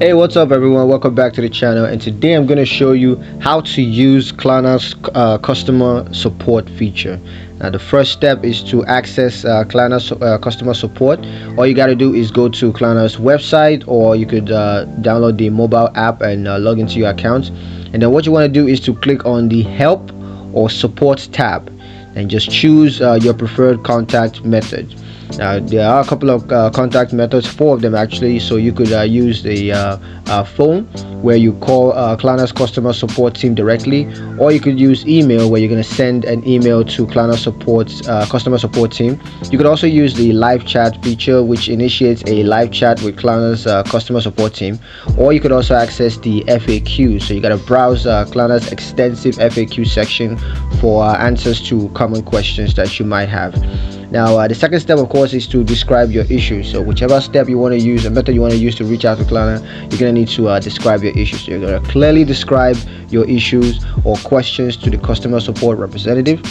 Hey, what's up everyone, welcome back to the channel, and today I'm going to show you how to use KLARNA'S customer support feature. Now the first step is to access KLARNA'S customer support. All you got to do is go to KLARNA'S website, or you could download the mobile app and log into your account. And then what you want to do is to click on the help or support tab and just choose your preferred contact method. Now there are a couple of contact methods, 4 of them actually. So you could use the phone, where you call KLARNA'S customer support team directly, or you could use email, where you're going to send an email to KLARNA'S customer support team. You could also use the live chat feature, which initiates a live chat with KLARNA'S customer support team, or you could also access the FAQ. So you got to browse KLARNA'S extensive FAQ section for answers to common questions that you might have. Now the second step, of course, is to describe your issue. So whichever step you want to use, a method you want to use to reach out to KLARNA, you're going to need to describe your issues. So you're going to clearly describe your issues or questions to the customer support representative.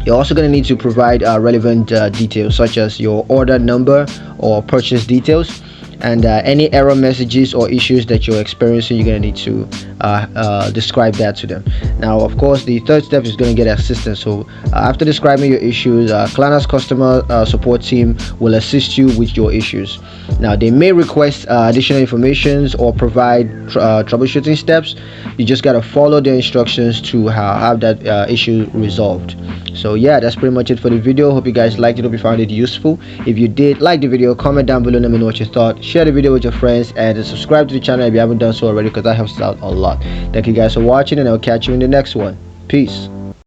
You're also going to need to provide relevant details, such as your order number or purchase details, and any error messages or issues that you're experiencing. You're going to need to describe that to them. Now of course, the third step is going to get assistance. So after describing your issues, KLARNA'S customer support team will assist you with your issues. Now they may request additional information or provide troubleshooting steps. You just got to follow the instructions to have that issue resolved. So yeah, that's pretty much it for the video. Hope you guys liked it. Hope you found it useful. If you did like the video, comment down below, let me know what you thought. Share the video with your friends, and subscribe to the channel if you haven't done so already, because that helps out a lot. Thank you guys for watching, and I'll catch you in the next one. Peace.